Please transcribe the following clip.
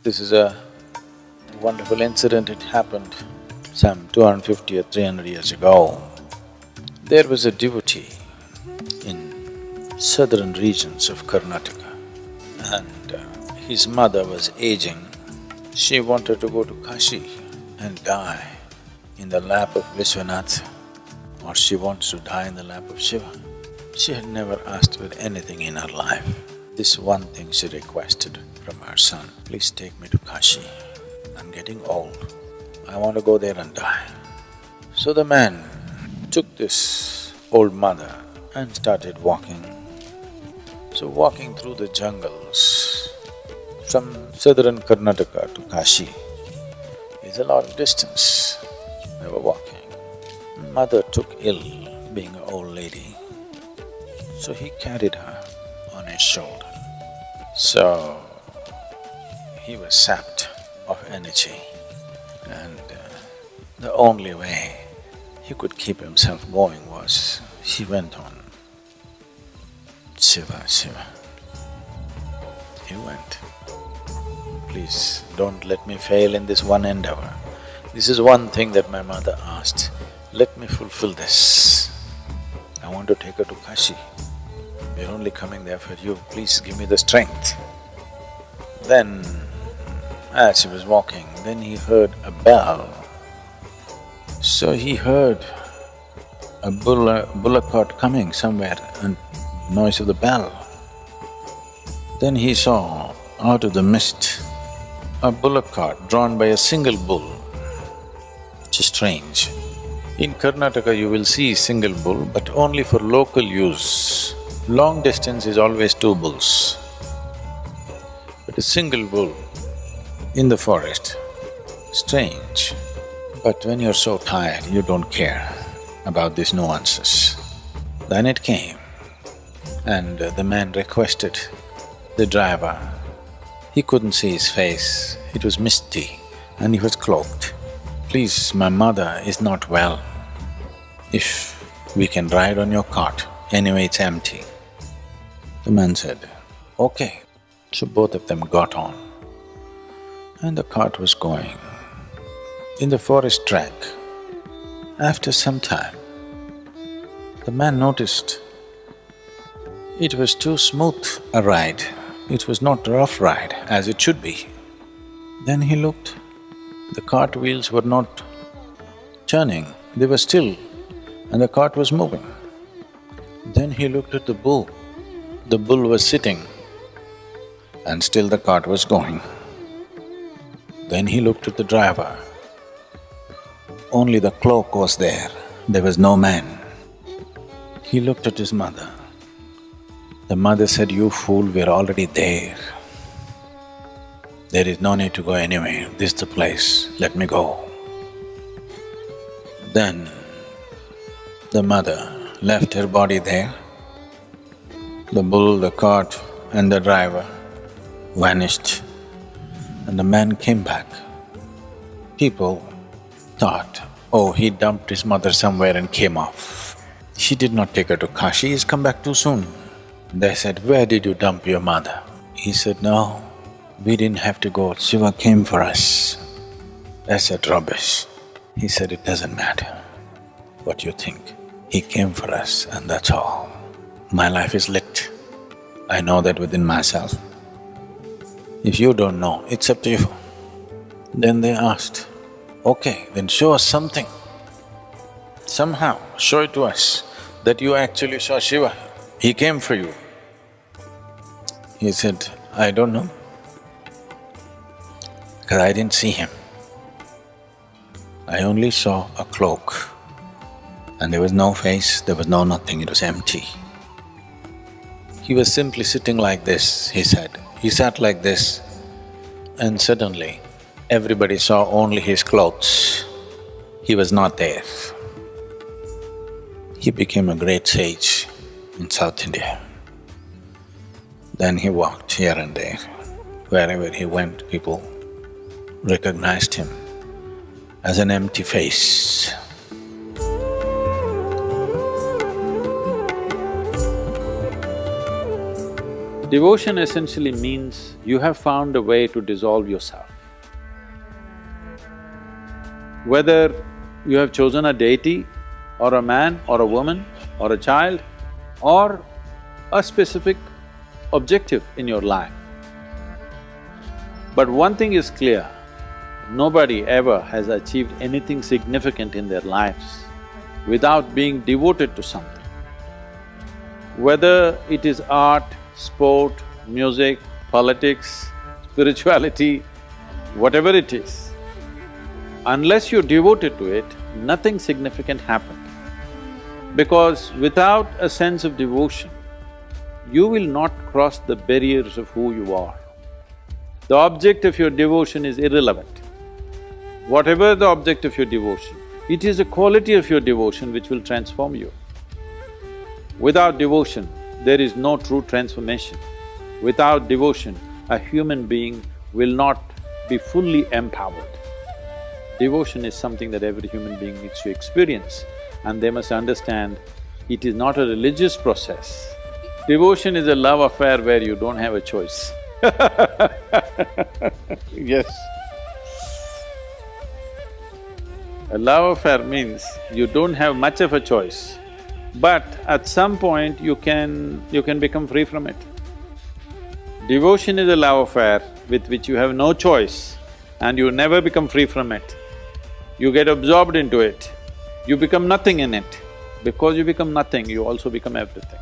This is a wonderful incident. It happened some 250 or 300 years ago. There was a devotee in southern regions of Karnataka and his mother was aging. She wanted to go to Kashi and die in the lap of Viswanatha, or she wants to die in the lap of Shiva. She had never asked for anything in her life. This one thing she requested from her son, please take me to Kashi. I'm getting old. I want to go there and die. So the man took this old mother and started walking. So walking through the jungles from southern Karnataka to Kashi is a lot of distance. They were walking. Mother took ill, being an old lady, so he carried her on his shoulder. So he was sapped of energy and the only way he could keep himself going was he went on Shiva, Shiva. He went. Please don't let me fail in this one endeavor. This is one thing that my mother asked. Let me fulfill this. I want to take her to Kashi. We're only coming there for you. Please give me the strength. Then, as he was walking, then he heard a bell. So he heard a bullock cart coming somewhere and noise of the bell. Then he saw out of the mist a bullock cart drawn by a single bull, which is strange. In Karnataka you will see single bull, but only for local use. Long distance is always two bulls. But a single bull in the forest, strange. But when you're so tired, you don't care about these nuances. Then it came and the man requested the driver. He couldn't see his face, it was Misty and he was cloaked. Please, my mother is not well. If we can ride on your cart, anyway it's empty. The man said, okay. So both of them got on and the cart was going. In the forest track, after some time, the man noticed it was too smooth a ride. It was not a rough ride as it should be. Then he looked, the cartwheels were not churning, they were still and the cart was moving. Then he looked at the bull was sitting and still the cart was going. Then he looked at the driver, only the cloak was there was no man. He looked at his mother. The mother said, you fool, we're already there. There is no need to go anywhere, this is the place, let me go. Then the mother left her body there. The bull, the cart and the driver vanished and the man came back. People thought, oh, he dumped his mother somewhere and came off. He did not take her to Kashi, he's come back too soon. They said, where did you dump your mother? He said, no, we didn't have to go, Shiva came for us. I said, rubbish. He said, it doesn't matter what you think. He came for us and that's all. My life is lit. I know that within myself. If you don't know, it's up to you. Then they asked, okay, then show us something. Somehow, show it to us that you actually saw Shiva. He came for you. He said, I don't know, because I didn't see him. I only saw a cloak and there was no face, there was no nothing, it was empty. He was simply sitting like this, he said. He sat like this and suddenly everybody saw only his clothes. He was not there. He became a great sage in South India. Then he walked here and there. Wherever he went, people recognized him as an empty face. Devotion essentially means you have found a way to dissolve yourself. Whether you have chosen a deity or a man or a woman or a child or a specific objective in your life. But one thing is clear, nobody ever has achieved anything significant in their lives without being devoted to something. Whether it is art, sport, music, politics, spirituality, whatever it is, unless you're devoted to it, nothing significant happens. Because without a sense of devotion, you will not cross the barriers of who you are. The object of your devotion is irrelevant. Whatever the object of your devotion, it is the quality of your devotion which will transform you. Without devotion, there is no true transformation. Without devotion, a human being will not be fully empowered. Devotion is something that every human being needs to experience, and they must understand it is not a religious process. Devotion is a love affair where you don't have a choice. Yes. A love affair means you don't have much of a choice, but at some point you can become free from it. Devotion is a love affair with which you have no choice and you never become free from it. You get absorbed into it, you become nothing in it. Because you become nothing, you also become everything.